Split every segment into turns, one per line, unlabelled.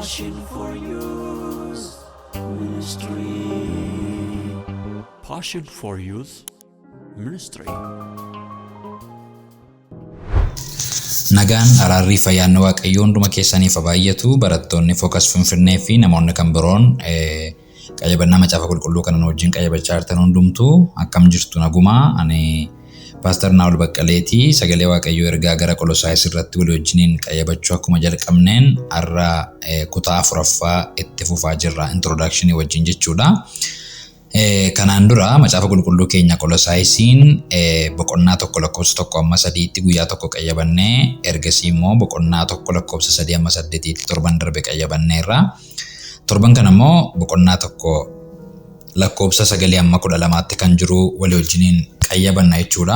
Passion for Youth Ministry. Passion for Youth Ministry.
Nagaan araarrii fayyaanni waaqayyoo hunduma keessaniif baay'atu barattoonni Focus Finfinnee fi namoonni kan biroon qayyabannaa macaafa qulqulluu kana wajjin qayyabachaa jirtan hundumtuu akkam jirtu nagumaa ani Pastor Naa'ol Baqqaleetii sagalee waaqayyoo ergaa gara Qolosaayis irratti walii wajjiniin qayyabachuu akkuma jalqabneen har'a kutaa 4ffaa itti fufaa jirra introduction wajjin jechuudha. Kanaan dura macaafa qulqulluu keenya Qolosaayisiin boqonnaa 1 lakkoofsa 1 amma 3tti guyyaa tokko qayyabannee ergasii immoo boqonnaa 1 lakkoofsa 3 amma 8tti torban darbe qayyabanneerra. Torban kana immoo boqonnaa 1 lakkoofsa 9 amma 12tti kan jiru walii wajjiniin qayyabanna jechuudha.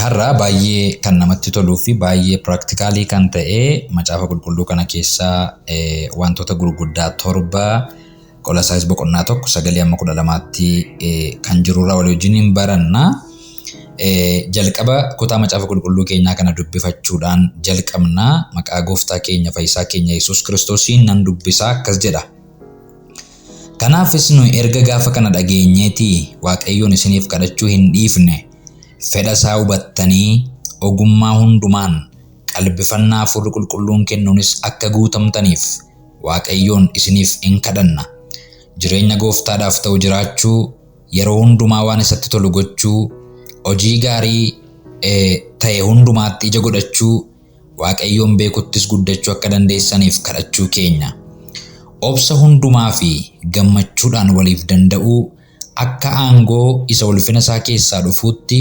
Har'a baay'ee kan namatti toluu fi baay'ee practically kan ta'e macaafa qulqulluu kana keessaa wantoota gurguddaa 7 Qolosaayis boqonnaa 1 9 amma 12tti kan jirurraa walii wajjiniin baranna. Jalqaba kutaa macaafa qulqulluu keenyaa kana dubbifachuudhaan jalqabna. Maqaa gooftaa keenya fayyisaa keenya Yesuus Kiristoosiin nan dubbisaa akkas jedha. Kanaafis nu erga gaafa kana dhageenyeetii waaqayyoon isiniif kadhachuu hin dhiifne fedha isaa hubattanii ogummaa hundumaan qalbifannaa hafuurri qulqulluun kennuunis akka guutamtaniif waaqayyoon isiniif in kadhanna. Jireenya gooftaadhaaf ta'u jiraachuu, yeroo hundumaa waan isatti tolu gochuu, hojii gaarii ta'e hundumaatti ija godhachuu, waaqayyoon beekuttis guddachuu akka dandeessaniif kadhachuu keenya. Obsa hundumaa fi gammachuudhaan waliif danda'uu, akka aangoo isa ulfina isaa keessaa dhufuutti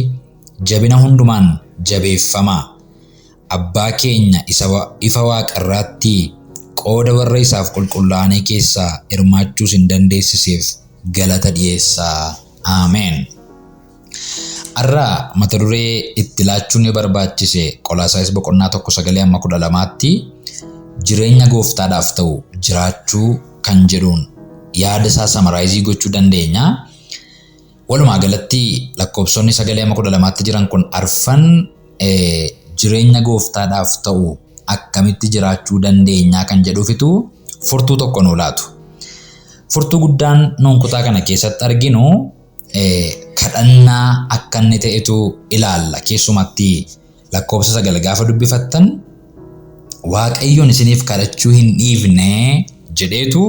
jabina hundumaan jabeeffamaa. Abbaa keenya ifa waaqarraatti qooda warra isaaf qulqullaa'anii keessaa hirmaachuus hin dandeessiseef galata dhiyeessaa. Ameen. Har'a mata duree itti laachuun yoo barbaachise Qolosaayis boqonnaa 1 9 amma 12tti jireenya gooftaadhaaf ta'u jiraachuu kan jedhuun yaada isaa samaraayizii gochuu dandeenya. Walumaa galatti lakkoofsonni 9 amma 12tti jiran kun arfan jireenya gooftaadhaaf ta'u akkamitti jiraachuu dandeenya kan jedhuufitu furtuu tokko nuu laatu. Furtuu guddaan nuun kutaa kana keessatti arginu kadhannaa akka inni ta'etu ilaalla. Keessumatti lakkoofsa 9 gaafa dubbifattan waaqayyoon isiniif kadhachuu hin dhiifne jedheetu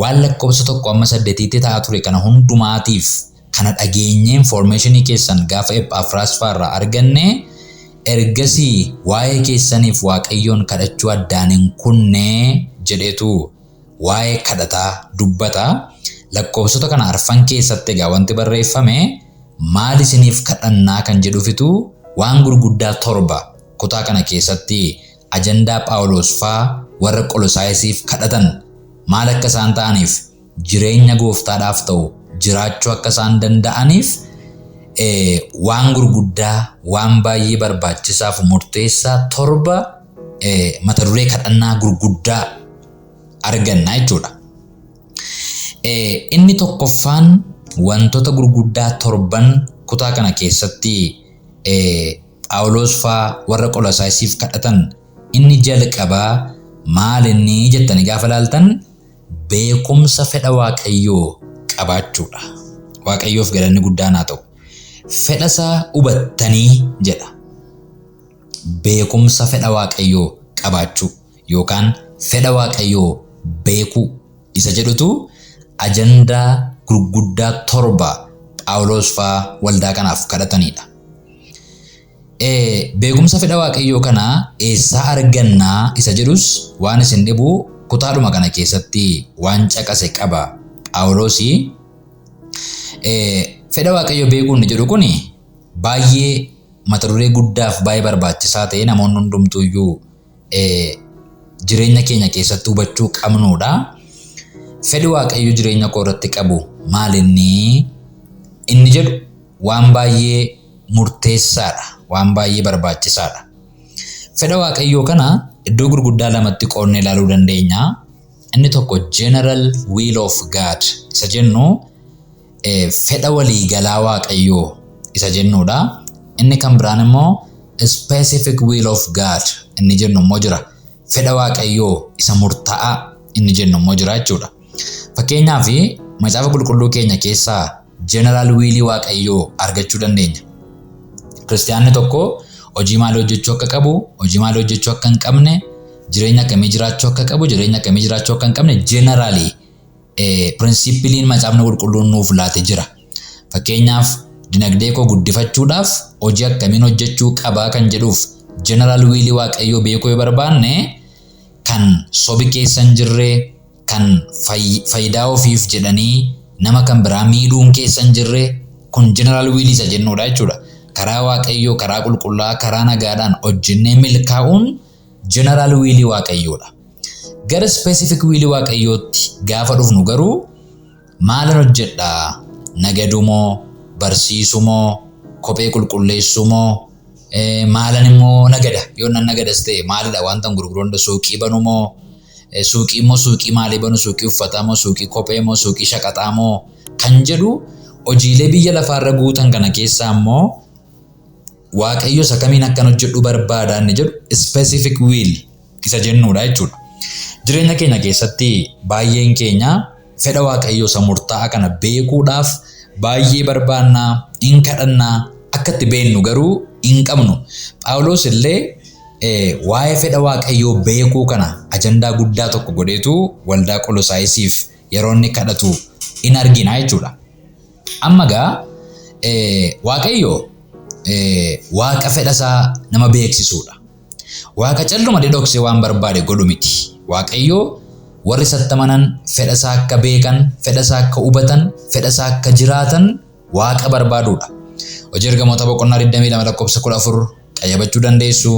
waan lakkoofsa 1 amma 8tti ta'aa ture kana hundumaatiif kana dhageenyee informationii keessan gaafa Ephaafiraas irraa arganne ergasii waa'ee keessaniif waaqayyoon kadhachuu addaan hin kunne jedheetu waa'ee kadhataa dubbata. Lakkoofsota kana arfan keessatti egaa wanti barreeffame maal isiniif kadhannaa kan jedhuufitu waan gurguddaa 7 kutaa kana keessatti ajandaa Phaawulos faa warra Qolosaayisiif kadhatan maal akka isaan ta'aniif jireenya gooftaadhaaf ta'u jiraachuu akka isaan danda'aniif waan gurguddaa waan baay'ee barbaachisaaf murteessaa 7 mata duree kadhannaa gurguddaa arganna jechuudha. Inni tokkoffaan wantoota gurguddaa 7 kutaa kana keessatti Phaawulos faa warra Qolosaayisiif kadhatan inni jalqabaa maal inni jettanii gaafa ilaaltan beekumsa fedha waaqayyoo qabaachuudha. Waaqayyoof galanni guddaan haa ta'u. Fedha isaa hubattanii jedha. Beekumsa fedha waaqayyoo qabaachuu yookaan fedha waaqayyoo beekuu isa jedhutu ajandaa gurguddaa 7 Phaawulos faa waldaa kanaaf kadhatanidha. Beekumsa fedha waaqayyoo kana eessaa argannaa isa jedhus waan isin dhibu kutaadhuma kana keessatti waan caqase qaba. Phaawulos fedha waaqayyoo beekuun ni jedhu kuni baay'ee mata duree guddaaf baay'ee barbaachisaa ta'e namoonni hundumtuuyyuu jireenya keenya keessatti hubachuu qabnudha. Fedhi waaqayyoo jireenya koo irratti qabu maal inni jedhu waan baay'ee murteessaadha. Waan baay'ee barbaachisaadha. Fedha waaqayyoo kana iddoo gurguddaa lamatti qoodnee ilaaluu dandeenya. Inni tokko general will of God isa jennu fedha waliigalaa waaqayyoo isa jennuudha. Inni kan biraan immoo specific will of God inni jennu immoo jira. fedha waaqayyoo isa murtaa'aa inni jennu immoo jira jechuudha. Fakkeenyaaf macaafa qulqulluu keenya keessaa general wiilii waaqayyoo argachuu dandeenya. Kiristaanni tokko hojii maal hojjechuu akka qabu, hojii maal hojjechuu akka hin qabne, jireenya akkamii jiraachuu akka qabu, jireenya akkamii jiraachuu akka hin qabne generally pirinsipiliin macaafni qulqulluun nuuf laate jira. Fakkeenyaaf dinagdee koo guddifachuudhaaf hojii akkamiin hojjechuu qabaa kan jedhuuf general wiilii waaqayyoo beekuu yoo barbaanne kan sobi keessa hin jirre, kan faayidaa ofiif jedhanii nama kan biraa miidhuun keessa hin jirre kun general wiilii isa jennuudha jechuudha. Karaa waaqayyoo, karaa qulqullaa, karaa nagaadhaan hojjennee milkaa'uun general wiilii waaqayyoodha. Gara specific wiilii waaqayyootti gaafa dhufnu garuu maalan hojjedhaa? Nagadumoo, barsiisumoo, kophee qulqulleessumoo, maalan immoo nagada? Yoo nan nagadas ta'e maalidha wanta gurguroon suuqii banumoo, suuqii immoo suuqii maalii banu? Suuqii uffataa moo, suuqii kophee moo, suuqii shaqaxaa moo kan jedhu hojiilee biyya lafaarra guutan kana keessaa immoo waaqayyo isa kamiin akkan hojjedhu barbaada inni jedhu specific will isa jennuudha jechuudha. Jireenya keenya keessatti baay'een keenya fedha waaqayyoo isa murtaa'aa kana beekuudhaaf baay'ee barbaannaa, hin kadhannaa, akka itti beennu garuu hin qabnu. Phaawulos illee waa'ee fedha waaqayyoo beekuu kana ajandaa guddaa tokko godheetu waldaa Qolosaayisiif yeroo inni kadhatu in argina jechuudha. Amma gaa waaqayyoo waaqa fedhasaa nama beeksisuudha. Waaqa calluma dhoksee waan barbaade godhu miti. Waaqayyoo warri isatti amanan fedhasaa akka beekan, fedhasaa akka hubatan, fedhasaa akka jiraatan waaqa barbaaduudha. Hojii ergamoota boqonnaa 22 lakkoofsa 14 qayyabachuu dandeessu.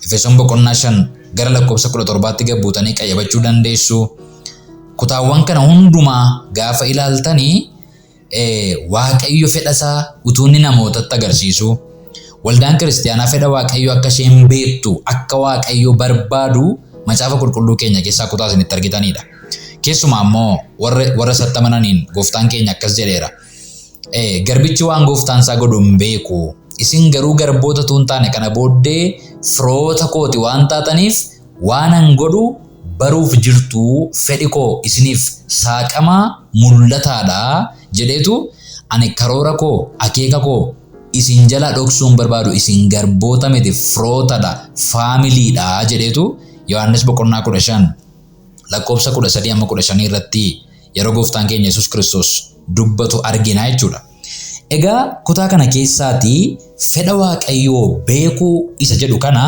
Efesoon boqonnaa 5 gara lakkoofsa 17tti gabbuutanii qayyabachuu dandeessu. Kutaawwan kana hundumaa gaafa ilaaltanii waaqayyo fedhasaa utuu inni namootatti agarsiisu. Waldaan kiristaanaa fedha waaqayyo akka isheen beektu, akka waaqayyo barbaadu macaafa qulqulluu keenya keessaa kutaa isinitti argitanidha. Keessumaa immoo warra isatti amananiin gooftaan keenya akkas jedheera. Garbichi waan gooftaan isaa godhu hin beeku. Isin garuu garboota utuu hin taane kana booddee firoota kooti waan taataniif waanan godhu baruuf jirtu fedhi koo isiniif saaqamaa mul'ataadha jedheetu ani karoora koo, akeeka koo isin jala dhoksuun barbaadu. Isin garboota miti, firootadha, faamiliidha jedheetu Yohaannis boqonnaa 15 lakkoofsa 13-15 irratti yeroo gooftaan keenya Yesuus Kiristoos dubbatu argina jechuudha. Egaa kutaa kana keessaati fedha waaqayyoo beekuu isa jedhu kana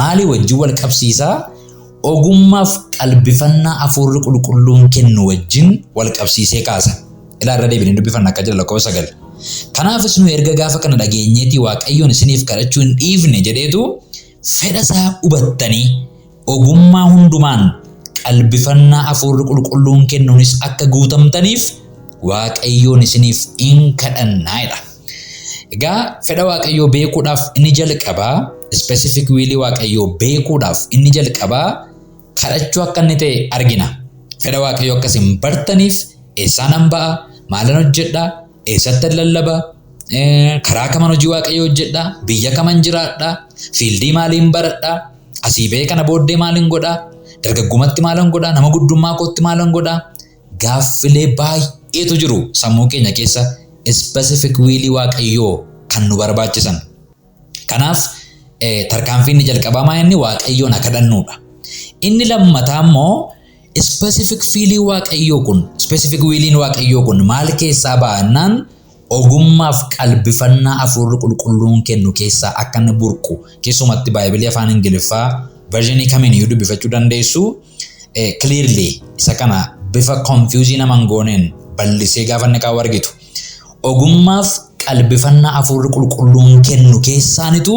maalii wajjin wal qabsiisaa? Ogummaaf qalbifannaa hafuurri qulqulluun kennu wajjin wal qabsiisee kaasa. Ilaarra deebinee dubbifanna akka jira lakkoofsa 9. Kanaafis nu erga gaafa kana dhageenyeetii waaqayyoon isiniif kadhachuu hin dhiifne jedheetu fedha isaa hubattanii ogummaa hundumaan qalbifannaa hafuurri qulqulluun kennuunis akka guutamtaniif waaqayyoon isiniif hin kadhannaa'edha. Egaa fedha waaqayyoo beekuudhaaf inni jalqabaa, specific wiilii waaqayyoo beekuudhaaf inni jalqabaa kadhachuu akka inni ta'e argina. Fedha waaqayyoo akkasiin bartaniif eessaan an ba'a, maalan hojjedha, eessatti lallaba, karaa kaman hojii waaqayyoo hojjedha, biyya kaman jiraadha, fiildii maaliin baradha, asii ba'ee kana booddee maalin godha, dargaggumatti maalan godha, nama guddummaa kootti maalan godha. Gaaffilee baay'eetu jiru sammuu keenya keessa specific wiilii waaqayyoo kan nu barbaachisan. Kanaaf tarkaanfiin jalqabaa maayinni waaqayyoon kadhannuudha. Inni lammataa immoo specific wiilii waaqayyoo kun, specific wiiliin waaqayyoo kun maal keessaa ba'annaan ogummaaf qalbifannaa hafuurri qulqulluun kennu keessaa akka inni burqu. Keessumatti Baayibilii afaan Ingiliffaa versionii kamiin iyyuu dubbifachuu dandeessu. Clearly isa kana bifa confusing naman gooneen bal'isee gaafa inni qabu argitu. Ogummaaf qalbifannaa hafuurri qulqulluun kennu keessaanitu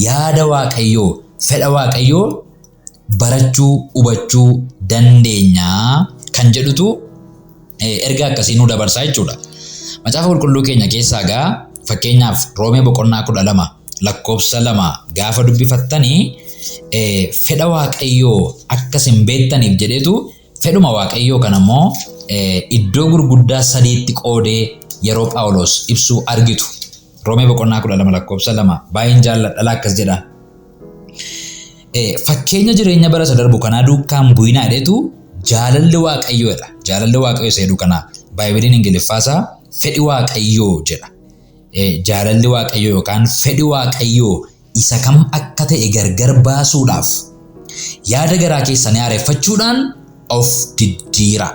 yaada waaqayyoo, fedha waaqayyoo barachuu, hubachuu dandeenya kan jedhutu erga akkasii nu dabarsaa jechuudha. Macaafa qulqulluu keenya keessaa gaa fakkeenyaaf Roomee boqonnaa 12 lakkoofsa 2 gaafa dubbifattanii fedha waaqayyoo akkasin beektaniif jedheetu fedhuma waaqayyoo kana immoo iddoo gurguddaa 3tti qoodee yeroo Phaawulos ibsuu argitu. Roomee boqonnaa 12 lakkoofsa 2 baay'een jaalladha akkas jedha. fakkeenya jireenya bara isa darbu kanaa duukaan bu'inaa jedhetu jaalalli waaqayyoodha. Jaalalli waaqayyoo isa jedhu kana Baayibiliin Ingiliffaasaa fedhi waaqayyoo jedha. Jaalalli waaqayyoo yookaan fedhi waaqayyoo isa kam akka ta'e gargar baasuudhaaf yaada garaa keessanii haareeffachuudhaan of diddiira.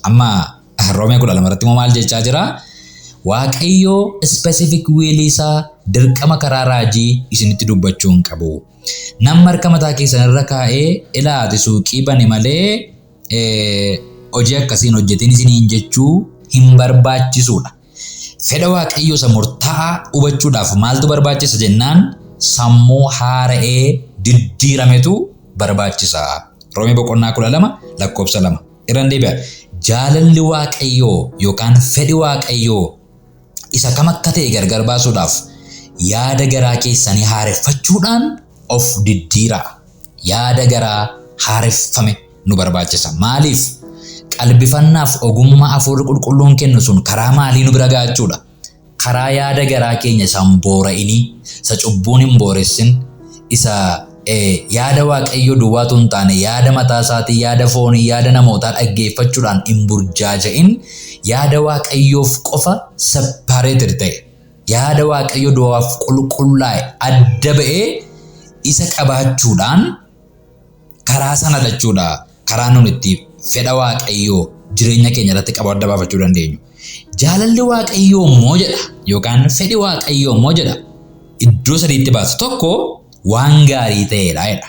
Amma Roomee 12 irratti immoo maal jechaa jira? Waaqayyoo specific will isaa dirqama karaa raajii isinitti dubbachuu hin qabu. Namni harka mataa keessan irra kaa'ee ilaati suuqii bane malee hojii akkasiin hojjetin isiniin jechuu hin barbaachisuudha. Fedha waaqayyoo isa murtaa'aa hubachuudhaaf maaltu barbaachisa jennaan sammuu haara'ee diddiirametu barbaachisa. Roomee 12:2 irraan deebi'a. Jaalalli waaqayyoo yookaan fedhi waaqayyoo isa kam akka ta'e gargar baasuudhaaf yaada garaa keessanii haareffachuudhaan of diddiira. Yaada garaa haareffame nu barbaachisa. Maaliif? Qalbifannaaf ogummaa hafuurri qulqulluun kennu sun karaa maalii nu bira ga'achuudha? Karaa yaada garaa keenya isa hin boora'inii, isa cubbuun hin booressin, isa yaada waaqayyoo duwwaatu hin taane yaada mataa isaatii, yaada foonii, yaada namootaa dhaggeeffachuudhaan hin burjaaja'in, yaada waaqayyoof qofa separated ta'e, yaada waaqayyoo duwwaaf qulqullaa'e adda ba'ee isa qabaachuudhaan karaa sana dhachuudha. Karaa nun itti fedha waaqayyoo jireenya keenya irratti qabu adda baafachuu dandeenyu. Jaalalli waaqayyoo immoo jedha yookaan fedhi waaqayyoo immoo jedha iddoo sadiitti baasu. Tokko waan gaarii ta'edha jedha.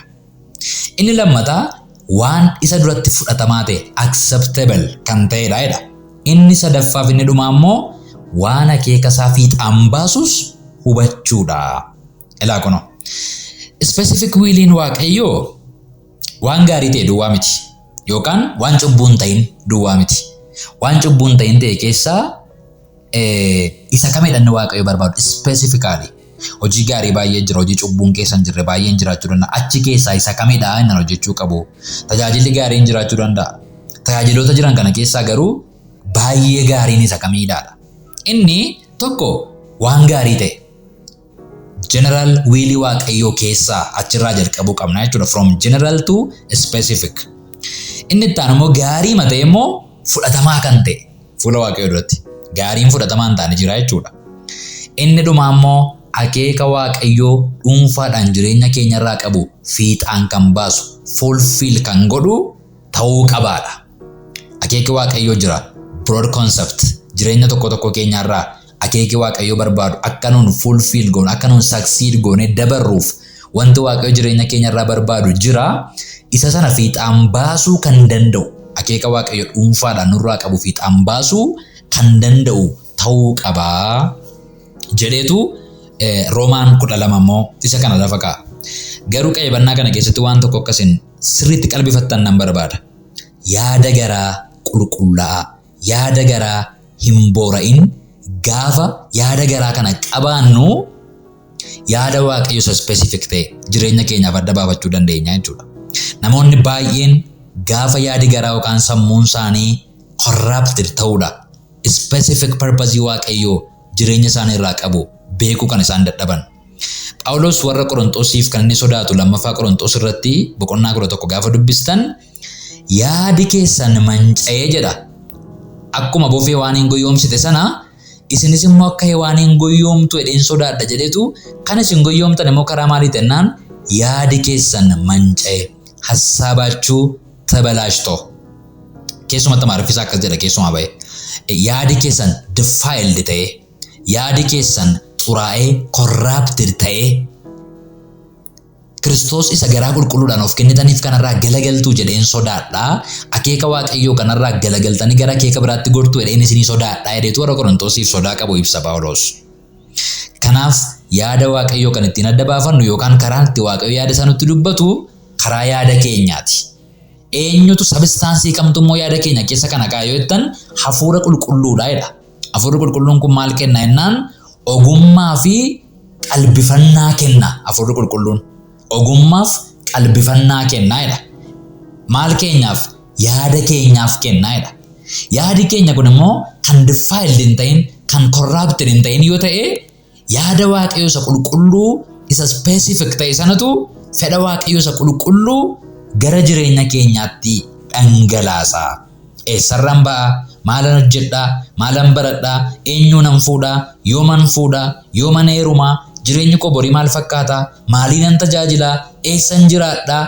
Inni lammataa waan isa duratti fudhatamaa ta'e acceptable kan ta'edha jedha. Inni sadaffaaf inni dhumaa immoo waan akeeka isaa fiixaan baasus hubachuudha. Ilaa kunoo specific williin waaqayyoo waan gaarii ta'e duwwaa miti yookaan waan cubbuu hin ta'in duwwaa miti. Waan cubbuu hin ta'in ta'e keessaa isa kamidha inni waaqayyoo barbaadu specifically. Hojii gaarii baay'ee jira, hojii cubbuun keessa hin jirre baay'een jiraachuu danda'a. Achi keessaa isa kamidha inni hojjechuu qabu? Tajaajilli gaariin jiraachuu danda'a. Tajaajiloota jiran kana keessaa garuu baay'ee gaariin isa kamidha? Inni tokko waan gaarii ta'e general will waaqayyoo keessaa achirraa jalqabuu qabna jechuudha. From general to specific. Inni itti aanu immoo gaarii matee immoo fudhatamaa kan ta'e fuula waaqayyoo duratti gaariin fudhatamaa hin taane jira jechuudha. Inni dhumaa immoo akeeka waaqayyoo dhuunfaadhaan jireenya keenya irraa qabu fiixaan kan baasu fulfill kan godhu ta'uu qabaadha. Akeeki waaqayyoo jira broad concept jireenya tokko tokko keenya irraa akeeki waaqayyoo barbaadu akka nuun fulfill goonu akka nuun succeed goone dabarruuf wanti waaqayyoo jireenya keenya irraa barbaadu jira. Isa sana fiixaan baasuu kan danda'u akeeka waaqayyoo dhuunfaadhaan nurraa qabu fiixaan baasuu kan danda'u ta'uu qabaa jedheetu Roomaan 12 immoo isa kana lafa kaa'a. Garuu qayyabannaa kana keessatti waan tokko akkasiin sirriitti qalbifattan nan barbaada. Yaada garaa qulqullaa'aa, yaada garaa hin boora'in gaafa yaada garaa kana qabaannu yaada waaqayyoo isa specific ta'e jireenya keenyaaf adda baafachuu dandeenya jechuudha. Namoonni baay'een gaafa yaadi garaa yookaan sammuun isaanii corrupted ta'uudha. Specific purpose waaqayyoo jireenya isaanii irraa qabu beekuu kan isaan dadhaban. Phaawulos warra Qorontosiif kan inni sodaatu lammaffaa Qorontos irratti boqonnaa 11 gaafa dubbistan yaadi keessan manca'ee jedha. Akkuma bofee waan hin goyoomsite sana isinis immoo akka waan hin goyoomtu jedheen sodaadha jedhetu kan isin goyoomtan immoo karaa maalii jennaan yaadi keessan manca'ee hassaabachuu tabalaashto. Keessumatti maariffisaa akkas jedha keessumaa ba'e. Yaadi keessan defiled ta'e, yaadi keessan xuraa'ee corrupted ta'e Kiristoos isa garaa qulqulluudhaan of kennitaniif kanarraa galagaltuu jedheen sodaadha. Akeeka waaqayyoo kanarraa galagaltanii gara akeeka biraatti gortuu jedheen isinii sodaadha jedheetu warra Qorontosiif sodaa qabu ibsa Phaawulos. Kanaaf yaada waaqayyoo kan ittiin adda baafannu yookaan karaan itti waaqayyoo yaada isaa nutti dubbatu karaa yaada keenyaati. Eenyutu sabistaansii kamtu immoo yaada keenya keessa kana kaayoo jettan hafuura qulqulluudha jedha. Hafuurri qulqulluun kun maal kenna jennaan ogummaa fi qalbifannaa kenna. Hafuurri qulqulluun ogummaaf qalbifannaa kenna jedha. Maal keenyaaf? Yaada keenyaaf kenna jedha. Yaadi keenya kun immoo kan defiled hin ta'in, kan corrupted hin ta'in yoo ta'e yaada waaqayyoo isa qulqulluu isa specific ta'e sanatu fedha waaqayyoo isa qulqulluu gara jireenya keenyaatti dhangalaasa. Eessarraan ba'a, maalan hojjedhaa, maalan baradhaa, eenyuunan fuudhaa, yooman fuudhaa, yooman heerumaa, jireenyi koo borii maal fakkaata, maaliinan tajaajilaa, eessan jiraadhaa,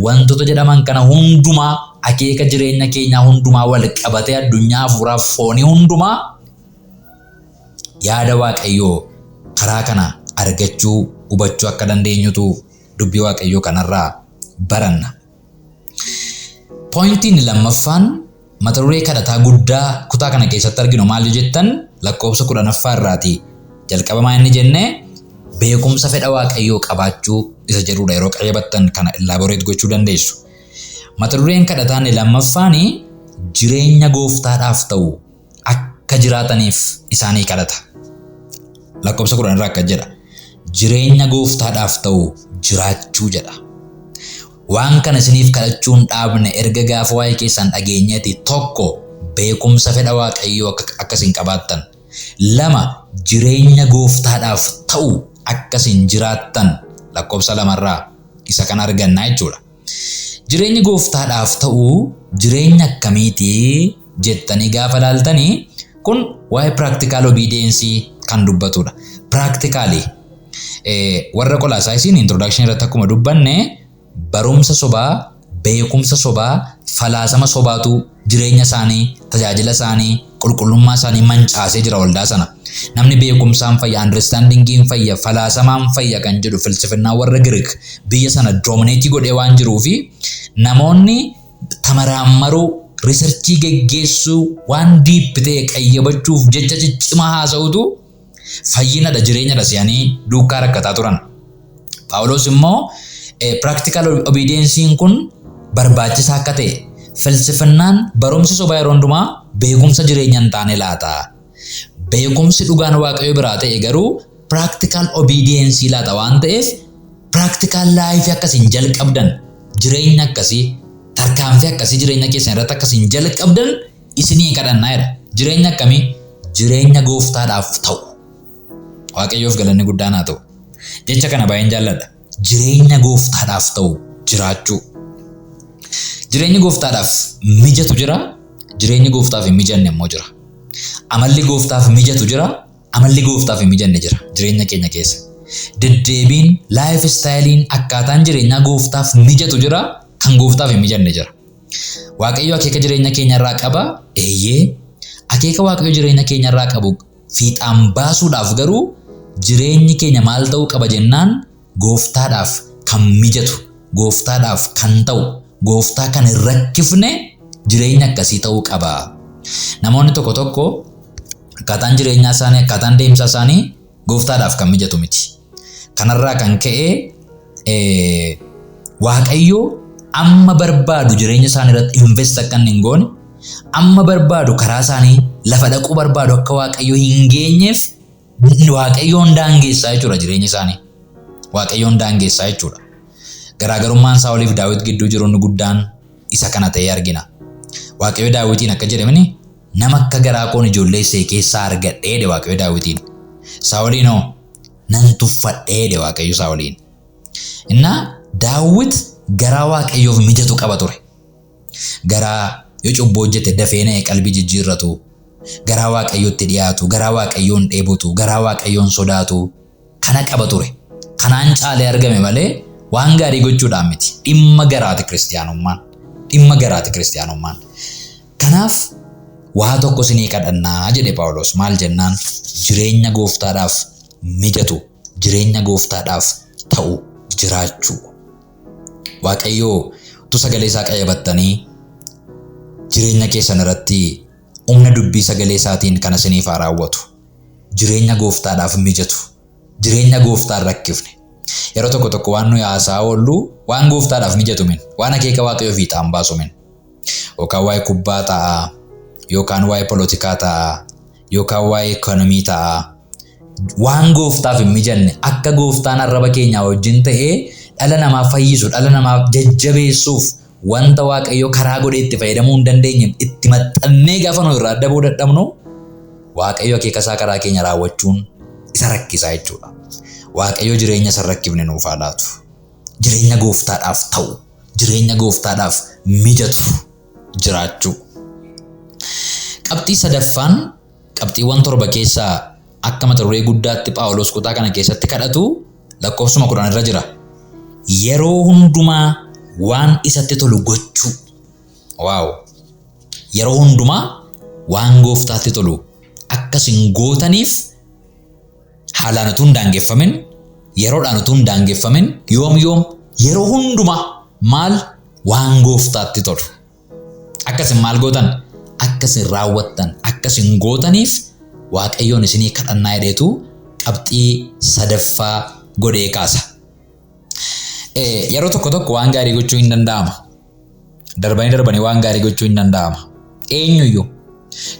wantoota jedhaman kana hundumaa akeeka jireenya keenyaa hundumaa wal qabatee addunyaa hafuuraaf foonii hundumaa yaada waaqayyoo karaa kana argachuu hubachuu akka dandeenyutu dubbii waaqayyoo kanarraa baranna. Pointiin lammaffaan mata duree kadhataa guddaa kutaa kana keessatti arginu maal jettan lakkoofsa 10 irraati. Jalqabamaa inni jennee beekumsa fedha waaqayyoo qabaachuu isa jedhudha. Yeroo qayyabattan kana elaborate gochuu dandeessu. Mata dureen kadhataan lammaffaan jireenya gooftaadhaaf ta'u akka jiraataniif isaanii kadhata. Lakkoofsa 10 irraa akka jedha. Jireenya gooftaadhaaf ta'u jiraachuu jedha. Waan kana isiniif kadhachuun dhaabne erga gaafa waa'ee keessan dhageenyeeti. Tokko beekumsa fedha waaqayyoo akkasiin qabaattan. Lama jireenya gooftaadhaaf ta'u akkasiin jiraattan. Lakkoofsa 2 irraa isa kan argannaa jechuudha. Jireenyi gooftaadhaaf ta'u jireenya akkamiiti jettanii gaafa ilaaltanii kun waa'ee practical obedience kan dubbatudha. Practically warra Qolaasaayisiin introduction irratti akkuma dubbanne barumsa sobaa, beekumsa sobaa, falaasama sobaatu jireenya isaanii, tajaajila isaanii, qulqullummaa isaanii mancaasee jira waldaa sana. Namni beekumsaan fayya, understandingiin fayya, falaasamaan fayya kan jedhu filsifinnaa warra Giriik biyya sana domineetii godhee waan jiruufi namoonni tamaraammaruu riisarchii geggeessuu waan diippitee qayyabachuuf jecha ciccimaa haasa'utu fayyinadha jireenyadha si'anii duukaa rakkataa turan. Phaawulos immoo practical obediencein kun barbaachisaa akka ta'e filsifinnaan barumsi sobaa yeroo hundumaa beekumsa jireenya hin taane laata. Beekumsi dhugaan waaqayyo biraa ta'e garuu practical obedience laata waan ta'eef practical life akkasiin jalqabdan jireenya akkasii tarkaanfii akkasii jireenya keessan irratti akkasiin jalqabdan isinii kadhannaa jedha. Jireenya akkamii? Jireenya gooftaadhaaf ta'u. Waaqayyoof galanni guddaan haa ta'u. Jecha kana baay'een jaalladha. Jireenya gooftaadhaaf ta'u jiraachuu. Jireenyi gooftaadhaaf mijatu jira, jireenyi gooftaaf hin mijanne immoo jira. Amalli gooftaaf mijatu jira, amalli gooftaaf hin mijanne jira jireenya keenya keessa. Deddeebiin life stylein akkaataan jireenyaa gooftaaf mijatu jira, kan gooftaaf hin mijanne jira. Waaqayyo akeeka jireenya keenya irraa qaba. Akeeka waaqayyo jireenya keenya irraa qabu fiixaan baasuudhaaf garuu jireenyi keenya maal ta'uu qaba jennaan gooftaadhaaf kan mijatu, gooftaadhaaf kan ta'u, gooftaa kan hin rakkifne jireenya akkasii ta'uu qaba. Namoonni tokko tokko akkaataan jireenyaa isaanii, akkaataan deemsa isaanii gooftaadhaaf kan mijatu miti. Kanarraa kan ka'e waaqayyo amma barbaadu jireenya isaanii irratti invest akka hin goone, amma barbaadu karaa isaanii lafa dhaquu barbaadu akka waaqayyo hin geenyeef waaqayyoon daangeessaa jechuudha jireenya isaanii. Waaqayyoon daangeessaa jechuudha. Garaagarummaan Saa'oliif Daawit gidduu jiru inni guddaan isa kana ta'ee argina. Waaqayyo Daawitiin akka jedhamni nama akka garaa koon ijoollee ishee keessaa argadhee de waaqayyo Daawitiin. Saa'oliinoo nan tuffadhee de waaqayyo Saa'oliin. Innaa Daawit garaa waaqayyoof mijatu qaba ture. Garaa yoo cubbuu hojjete dafee na'ee qalbii jijjiirratu, garaa waaqayyootti dhiyaatu, garaa waaqayyoon dheebotu, garaa waaqayyoon sodaatu kana qaba ture. Kanaan caalee argame malee waan gaarii gochuudhaan miti. Dhimma garaati kiristiyaanummaan. Dhimma garaati kiristiyaanummaan. Kanaaf waa tokko isinii kadhannaa jedhe Phaawulos. Maal jennaan? Jireenya gooftaadhaaf mijatu, jireenya gooftaadhaaf ta'u jiraachuu. Waaqayyoo utuu sagalee isaa qayyabattanii jireenya keessan irratti humna dubbii sagalee isaatiin kana isiniif haa raawwatu. Jireenya gooftaadhaaf mijatu, jireenya gooftaan rakkifne. Yeroo tokko tokko waan nuyi haasaa oollu waan gooftaadhaaf mijatu min, waan akeeka waaqayyoo fiixaan baasu min. Yookaan waa'ee kubbaa ta'a, yookaan waa'ee polotikaa ta'a, yookaan waa'ee ikoonomii ta'a. Waan gooftaaf hin mijanne akka gooftaan arraba keenyaa wajjin ta'ee dhala namaa fayyisu, dhala namaa jajjabeessuuf wanta waaqayyo karaa godhee itti fayyadamuu hin dandeenye itti maxxannee gaafa nu irraa adda ba'uu dadhabnu waaqayyo akeeka isaa karaa keenya raawwachuun isa rakkisaa jechuudha. Waaqayyo jireenya isa rakkifne nuuf haa laatu. jireenya gooftaadhaaf ta'u, jireenya gooftaadhaaf mijatu jiraachuu. Qabxii sadaffaan qabxiiwwan 7 keessaa akka mata duree guddaatti Phaawulos kutaa kana keessatti kadhatu lakkoofsuma 10 irra jira. Yeroo hundumaa waan isatti tolu gochuu. Waaw. Yeroo hundumaa waan gooftaatti tolu akkasin gootaniif haalaan utuu hin daangeffamin, yeroodhaan utuu hin daangeffamin, yoom yeroo hundumaa maal waan gooftaatti tolu. Akkasin maal gootan? Akkasin raawwattan, akkasin gootaniif Waaqayyoon isinii kadhannaa jedheetu qabxii sadaffaa godhee kaasa. Yeroo tokko waan gaarii gochuu hin danda'ama. Darbanii waan gaarii gochuu hin danda'ama. Eenyuyyuu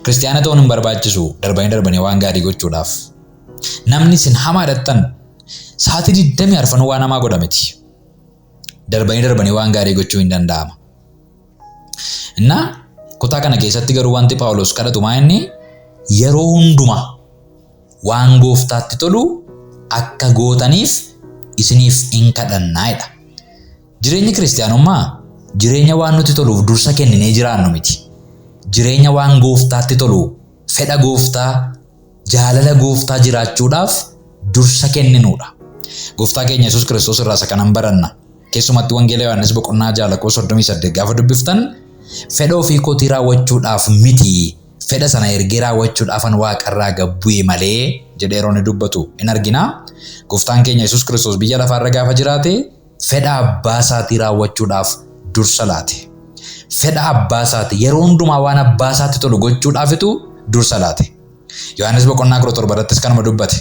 kiristaana ta'uun hin barbaachisu darbanii waan gaarii gochuudhaaf. Namni isin hamaa dhattan sa'aatii 24 waan hamaa godha miti. Darbanii waan gaarii gochuu hin danda'ama. Innaa kutaa kana keessatti garuu wanti Phaawulos kadhatu maa inni yeroo hundumaa waan gooftaatti tolu akka gootaniif isiniif hin kadhannaa'edha. Jireenyi kiristaanummaa jireenya waan nuti toluuf dursa kenninee jiraannu miti. Jireenya waan gooftaatti tolu, fedha gooftaa, jaalala gooftaa jiraachuudhaaf dursa kenninuudha. Gooftaa keenya Yesuus Kiristoos irraa isa kanan baranna. Keessumatti wangeela Yohaannis boqonnaa 6:38 gaafa dubbiftan fedha ofii kootii raawwachuudhaaf miti, fedha sana ergee raawwachuudhaafan waaqarraa gabbu'e malee jedhee yeroo inni dubbatu in argina. Gooftaan keenya Yesuus Kiristoos biyya lafaarra gaafa jiraate fedha abbaa isaatii raawwachuudhaaf dursa laate. Fedha abbaa isaatii yeroo hundumaa waan abbaa isaatti tolu gochuudhaafitu dursa laate. Yohaannis boqonnaa 17 irrattis kanuma dubbate.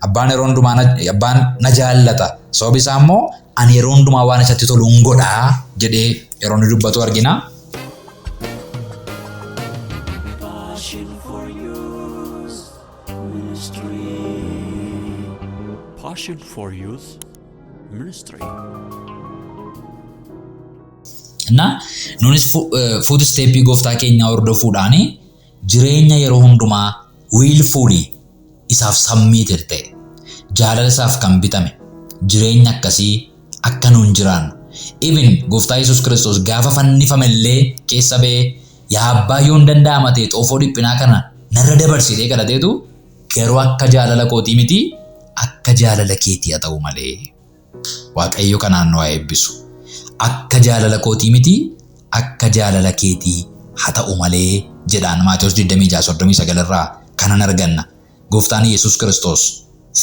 Abbaan yeroo hundumaa abbaan na jaallata, sababi isaa immoo ani yeroo hundumaa waan isatti tolu hin godhaa jedhee yeroo inni dubbatu argina.
Passion for Youth Ministry.
Na nunis food step gooftaa keenya hordofuudhaan jireenya yeroo hundumaa willfully isaaf submitted ta'e, jaalala isaaf kan bitame jireenya akkasii akka nuun jiraannu. Even gooftaa Yesuus Kiristoos gaafa fannifame illee keessa ba'ee yaa abbaa yoo hin danda'ama ta'e xoofoo dhiphinaa kana narra dabarsidee kadhateetu garuu akka jaalala kootii miti akka jaalala keetii haa ta'u malee. Waaqayyo kanaan nu haa eebbisu. Akka jaalala kootii miti akka jaalala keetii haa ta'u malee jedhaan Maatewos 26:39 irraa kanan arganna. Gooftaan Yesuus Kiristoos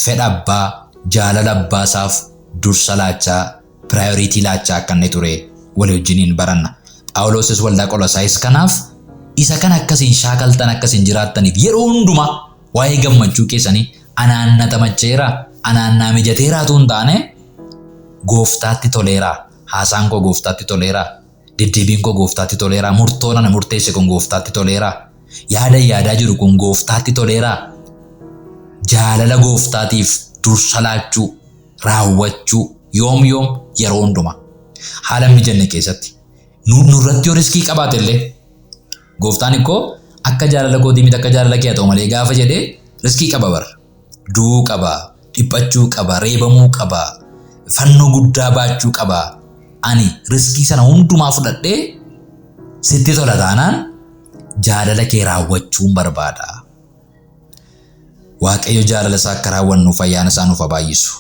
fedha abbaa, jaalala abbaa isaaf dursa laachaa, priority laachaa akka inni ture walii wajjiniin baranna. Phaawulosis waldaa Qolossaayis kanaaf isa kan akkasiin shaakaltan akkasiin jiraattaniif yeroo hundumaa waa'ee gammachuu keessanii anaan na tamacheera, anaan na mijateera tuun taane gooftaatti toleera. Haasaan koo gooftaatti toleera. Deddeebiin koo gooftaatti toleera. Murtoon ana murteesse kun gooftaatti toleera. Yaadaa jiru kun gooftaatti toleera. Jaalala gooftaatiif dursa laachuu, raawwachuu yoom yeroo hundumaa. Haala mijanne keessatti. Nurratti yoo riskii qabaate illee gooftaan ikkoo akka jaalala kootii miti akka jaalala kee haa ta'u malee gaafa jedhee riskii qaba bara. Du'uu qaba, dhiphachuu qaba, reebamuu qaba, fannoo guddaa baachuu qaba. Ani riskii sana hundumaa fudhadhee sitti tola taanaan jaalala kee raawwachuun barbaada. Waaqayyo jaalala isaa akka raawwannuuf ayyaana isaa nuuf baay'isu.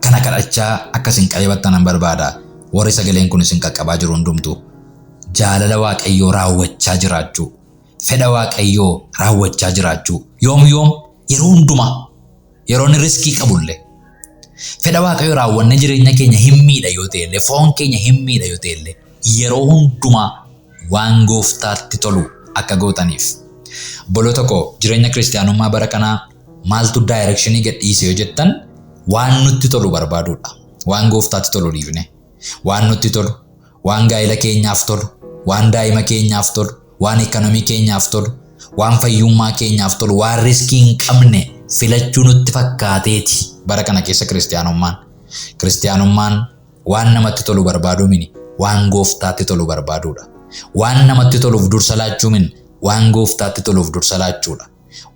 Kana kadhachaa akkasiin qayyabattan barbaada. Warri sagaleen kun isin qaqqabaa jiru hundumtu jaalala Waaqayyoo raawwachaa jiraachuu, fedha Waaqayyoo raawwachaa jiraachuu yoom yeroo hundumaa yeroo inni riskii qabullee fedha Waaqayyoo raawwanne jireenya keenya hin miidha yoo ta'ellee, foon keenya hin miidha yoo ta'ellee yeroo hundumaa waan gooftaatti tolu akka gootaniif. Boloota koo jireenya kiristaanummaa bara kanaa maaltu daayirekshinii gadhiise yoo jettan waan nutti tolu barbaaduudha. Waan gooftaatti tolu dhiifne. Waan nutti tolu, waan gaa'ela keenyaaf tolu, waan daa'ima keenyaaf tolu, waan ekonomii keenyaaf tolu, waan fayyummaa keenyaaf tolu, waan riskii hin qabne filachuu nutti fakkaateeti. Bara kana keessa kiristaanummaan waan namatti tolu barbaaduu mini waan gooftaatti tolu barbaaduudha. Waan namatti toluuf dursa laachuu mini waan gooftaatti toluuf dursa laachuudha.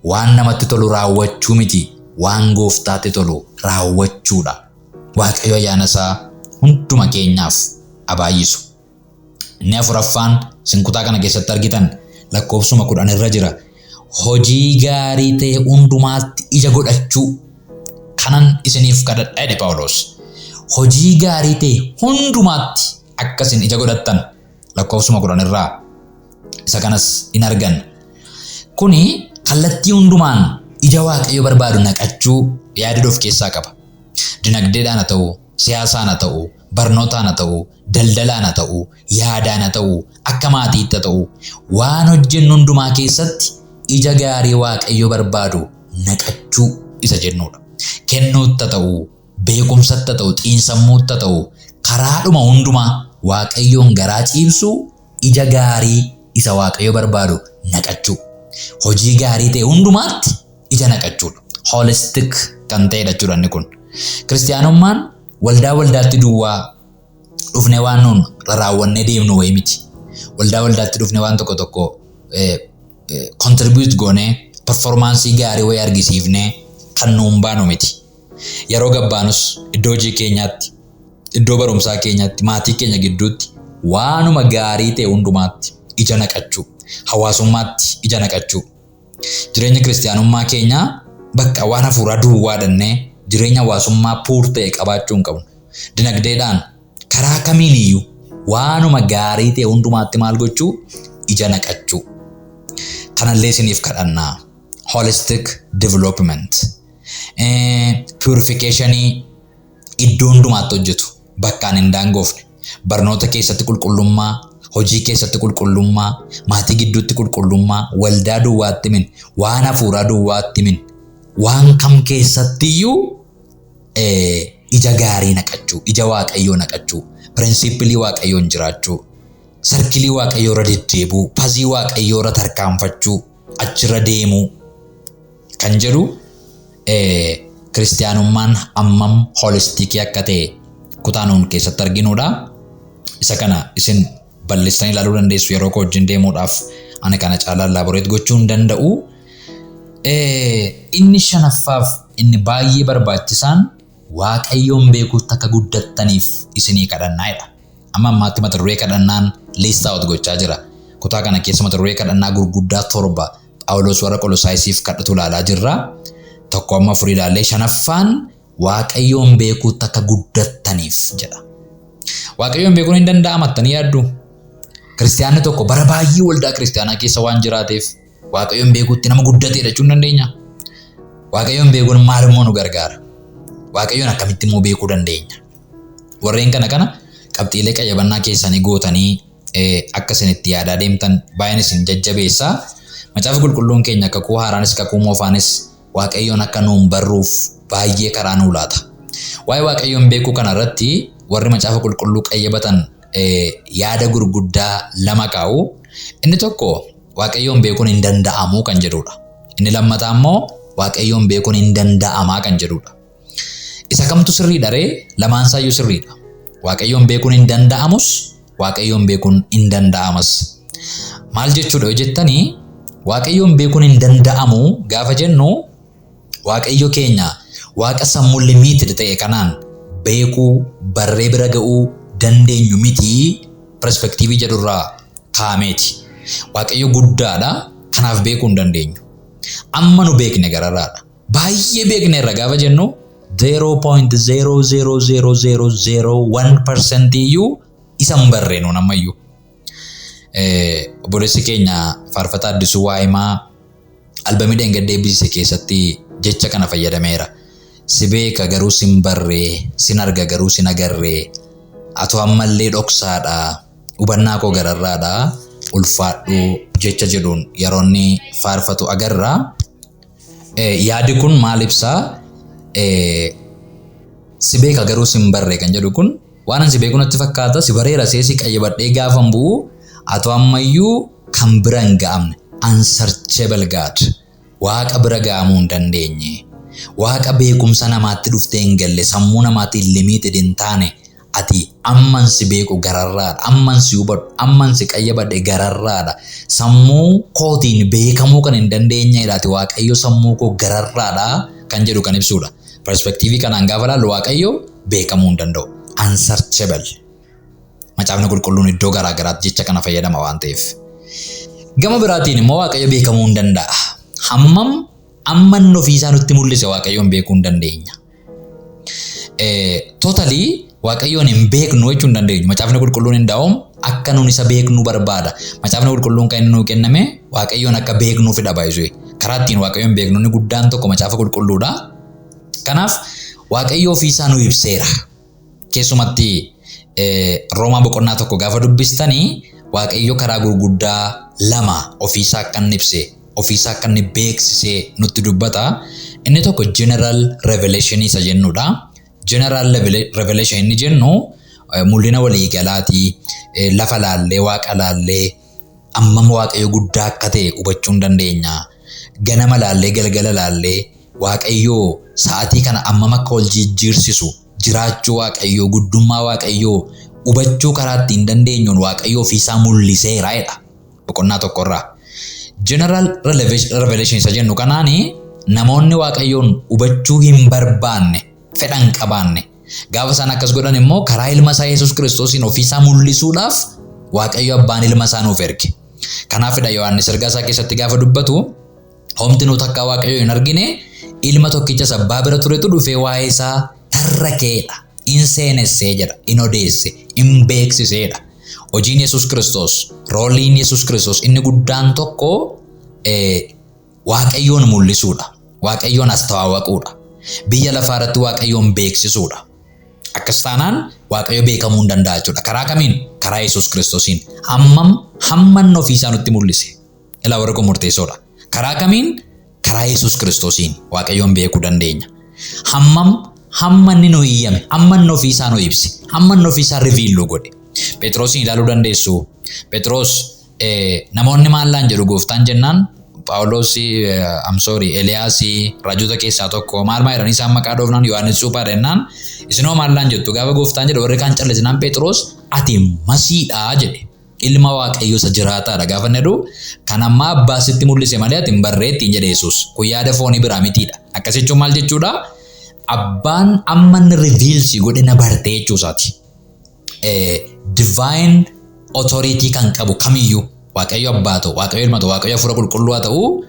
Waan namatti tolu raawwachuu miti waan gooftaatti tolu raawwachuudha. Waaqayyo ayyaana isaa hunduma keenyaaf abaayisu. Inni afuraffaan isin kutaa kana keessatti argitan lakkoofsuma 10 irra jira. Hojii gaarii ta'e hundumaatti ija godhachuu kanan isiniif kadhadha jedhe Phaawulos. Hojii gaarii ta'e hundumaatti akkasin ija godhattan lakkoofsuma 10 irraa isa kanas in argan. Kuni kallattii hundumaan ija Waaqayyo barbaadu naqachuu yaada of keessaa qaba. Dinagdeedhaan haa ta'u, siyaasaan haa ta'u, barnootaan haa ta'u, daldalaan haa ta'u, yaadaan haa ta'u, akka maatiitti haa ta'u, waan hojjennu hundumaa keessatti ija gaarii Waaqayyo barbaadu naqachuu isa jennudha. Kennuutti haa ta'u, beekumsatti haa ta'u, xiinsammuutti haa ta'u, karaadhuma hundumaa Waaqayyoon garaa ciibsuu ija gaarii isa Waaqayyo barbaadu naqachuu. Hojii gaarii ta'e hundumaatti ija naqachuudha. Holistic kan ta'edha jechuudha inni kun. Kiristaanummaan waldaatti duwwaa dhufne waan nuun raawwannee deemnu wayii miti. Waldaatti dhufne waan tokko contribute goonee performaansii gaarii wayii argisiifnee kan nuun baanu miti. Yeroo gabbaanus iddoo hojii keenyaatti, iddoo barumsaa keenyaatti, maatii keenya gidduutti waanuma gaarii ta'e hundumaatti ija naqachuu. Hawaasummaatti ija naqachuu. Jireenya kiristaanummaa keenyaa bakka waan hafuuraa duwwaadhannee jireenya hawaasummaa puur ta'e qabaachuu hin qabnu. Dinagdeedhaan karaa kamiin iyyuu waanuma gaarii ta'e hundumaatti maal gochuu? Ija naqachuu. Kanallee isiniif kadhannaa. Holistic development. Purificationii iddoo hundumaatti hojjetu bakkaan hin daangoofne. Barnoota keessatti qulqullummaa, hojii keessatti qulqullummaa, maatii gidduutti qulqullummaa, waldaa duwwaatti min, waan hafuuraa duwwaatti min, waan kam keessattiyyuu ija gaarii naqachuu, ija Waaqayyoo naqachuu, pirinsipilii Waaqayyoon jiraachuu, sarkilii Waaqayyoo irra deddeebuu, pazii Waaqayyoo irra tarkaanfachuu, achirra deemuu kan jedhu kiristaanummaan ammam holistikii akka ta'e kutaa nuun keessatti arginudha. Isa kana isin bal'istanii ilaaluu dandeessu yeroo koo wajjin deemuudhaaf ani kana caalaa laaboreet gochuu hin danda'u. Inni shanaffaaf inni baay'ee barbaachisaan Waaqayyoon beekuutti akka guddattaniif isinii kadhannaadha. Amma ammaatti mata duree kadhannaan liistaa out gochaa jira. Kutaa kana keessa mata duree kadhannaa gurguddaa 7 Phaawulos warra Qolosaayiisiif kadhatu ilaalaa jirra. Tokko amma 4 ilaallee shanaffaan Waaqayyoon beekuutti akka guddattaniif jedha. Waaqayyoon beekuun hin danda'amattanii yaaddu? Kiristaanni tokko bara baay'ee waldaa kiristaanaa keessa waan jiraateef Waaqayyoon beekuutti nama guddatee jechuu hin dandeenya. Waaqayyoon beekuun maal immoo nu gargaara? Waaqayyoon akkamitti immoo beekuu dandeenya? Warreen kana qabxiilee qayyabannaa keessanii gootanii akka isin itti yaadaa deemtan baay'een isin jajjabeessaa. Macaafa qulqulluun keenya kakuu haaraanis kakuu moofaanis Waaqayyoon akka nuun barruuf baay'ee karaa nuu laata. Waa'ee Waaqayyoon beekuu kana irratti warri macaafa qulqulluu qayyabatan yaada gurguddaa 2 qabu. Inni tokko Waaqayyoon beekuun hin danda'amu kan jedhudha. Inni lammataa immoo Waaqayyoon beekuun hin danda'amaa kan jedhudha. Isa kamtu sirriidha ree? Lamaan isaayyuu sirriidha. Waaqayyoon beekuun hin danda'amus, Waaqayyoon beekuun hin danda'amas. Maal jechuudha yoo jettanii Waaqayyoon beekuun hin danda'amu gaafa jennu Waaqayyo keenya Waaqa sammuu limited ta'e kanaan beekuu, barree bira ga'uu dandeenyu miti perspektiivii jedhurraa kaameeti. Waaqayyo guddaadha, kanaaf beekuu hin dandeenyu. Amma nu beekne gararraadha. Baay'ee beekne irra gaafa jennu 0.00001% iyyuu isa hin barreenu nammayyuu. Obboleessi keenya faarfataa Addisuu Waa'imaa albamii Dheengadde Eebbisiise keessatti jecha kana fayyadameera. Si beeka garuu sin barree, sin arga garuu sin agarree, atoo ammallee dhoksaadha, hubannaa koo gararraadha, ulfaadhu jecha jedhuun yeroo inni faarfatu agarra. Yaadi kun maal ibsaa? Si beeka garuu sin barree kan jedhu kun waan ani si beeku natti fakkaata. Si bareera seesi qayyabadhee gaafan bu'u atoo ammayyuu kan bira hin ga'amne unsearchable God, Waaqa bira ga'amuu hin dandeenye, Waaqa beekumsa namaatti dhuftee hin galle, sammuu namaatiin limited hin taane ati amman si beeku gararraadha, amman si hubadhu, amman si qayyabadhe gararraadha, sammuu kootiin beekamuu kan hin dandeenyedha ati Waaqayyo sammuu koo gararraadha kan jedhu kan ibsudha. Perspektiivii kanaan gaafa ilaallu Waaqayyo beekamuu hin danda'u. unsearchable. Macaafni qulqulluun iddoo garaa garaatti jecha kana fayyadama waan ta'eef. Gama biraatiin immoo Waaqayyo beekamuu hin danda'a. Hammam amman ofiisaa nutti mul'ise Waaqayyoon beekuu hin dandeenya. Totally Waaqayyoon hin beeknu jechuu hin dandeenyu. Macaafni qulqulluun hin daa'uun akka nuun isa beeknu barbaada. Macaafni qulqulluun kan inni nuu kenname Waaqayyoon akka beeknuufidha baay'isuu. Karaa ittiin Waaqayyoon beeknu inni guddaan tokko macaafa qulqulluudha. Kanaaf Waaqayyo ofiisaa nu ibseera. Keessumatti Roomaa boqonnaa tokko gaafa dubbistanii Waaqayyo karaa gurguddaa lama ofiisaa akka inni ibse, ofiisaa akka inni beeksise nutti dubbata. Inni tokko general revelation isa jennuudha. General revelation inni jennu mul'ina waliigalaati, lafa laallee, waaqa laallee, ammam Waaqayyo guddaa akka ta'e hubachuu hin dandeenya. Ganama laallee, galgala laallee, Waaqayyo sa'aatii kana ammam akka ol jijjiirsisu, jiraachuu Waaqayyo, guddummaa Waaqayyo hubachuu karaa ittiin dandeenyuun Waaqayyo ofiisaa mul'iseera jedha. Boqonnaa tokkorraa. General revelation isa jennu kanaani namoonni Waaqayyoon hubachuu hin barbaanne, fedhan qabaanne gaafa isaan akkas godhan immoo karaa ilma isaa Yesuus Kiristoosiin ofiisaa mul'isuudhaaf Waaqayyo abbaan ilma isaa nuuf erge. Kanaafidha Yohaannis ergaa isaa keessatti gaafa dubbatu homti nuti akka Waaqayyo hin argine ilma tokkicha abbaa bira turetu dhufee waa'ee isaa tarrakeedha. In seenessee jedha, in odeesse, in beeksiseedha. Hojiin Yesuus Kiristoos, rooliin Yesuus Kiristoos inni guddaan tokko Waaqayyoon mul'isuudha. Waaqayyoon astawaawaquudha. Biyya lafaa irratti Waaqayyoon beeksisuudha. Akkas taanaan Waaqayyo beekamuu hin danda'a jechuudha. Karaa kamiin? Karaa Yesuus Kiristoosiin. Hamman ofiisaa nutti mul'ise. Ilaa warra murteessoodha. Karaa kamiin? Karaa Yesuus Kiristoosiin Waaqayyoon beekuu dandeenya. Hamman nu iyyame, hamman ofiisaa nu ibse, hamman ofiisaa riviiluu godhe. Phexrosin ilaaluu dandeessu. Phexros namoonni maallaan jedhu gooftaan jennaan Phaawulos Eliyaas raajota keessaa tokko maal jedhanii isaan maqaa dhoofnaan Yohaannis Cuuphaa jennaan isinoo maallaan jettu gaafa gooftaan jedhu warri kaan callisinaan Phexros ati masiidhaa jedhe. Ilma Waaqayyoo isa jiraataadha gaafa inni jedhu kan ammaa abbaa sitti mul'ise malee ati hin barreettiin jedhe Yesuus. Kun yaada foonii biraa mitiidha. Akkas jechuun maal jechuudha? Abbaan amma inni riviilsi godhe na bartee jechuusaati. Divine authority kan qabu kamiyyuu Waaqayyo abbaa ta'u, Waaqayyo ilma ta'u, Waaqayyo hafuura qulqulluu haa ta'u,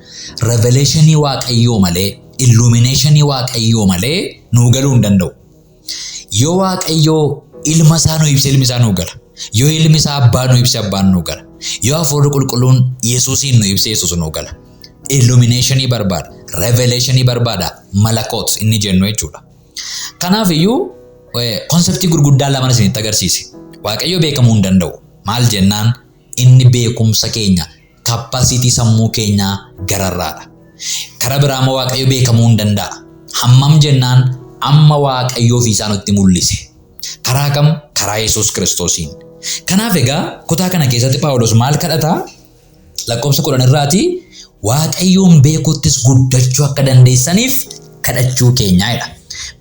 revelationii Waaqayyoo malee, illuminationii Waaqayyoo malee nuu galuu hin danda'u. Yoo Waaqayyo ilma isaa nu ibse ilmi isaa nuu gala. Yoo ilmi isaa abbaa nu ibse abbaan nuu gala. Yoo hafuurri qulqulluun Yesuusiin nu ibse Yesuus nuu gala. Illuminationii barbaada, revelationii barbaada, malakoot inni jennu jechuudha. Kanaaf iyyuu konseptii gurguddaa lama isinitti agarsiise. Waaqayyo beekamuu hin danda'u. Maal jennaan? Inni beekumsa keenya, kappaasitii sammuu keenyaa gararraadha. Karaa biraa immoo Waaqayyo beekamuu hin danda'a. Hammam jennaan amma Waaqayyo ofiisaa nutti mul'ise. Karaa kam? Karaa Yesuus Kiristoosiin. Kanaaf egaa kutaa kana keessatti Phaawulos maal kadhata? Lakkoofsa 10 irraati Waaqayyoon beekuttis guddachuu akka dandeessaniif kadhachuu keenyaadha.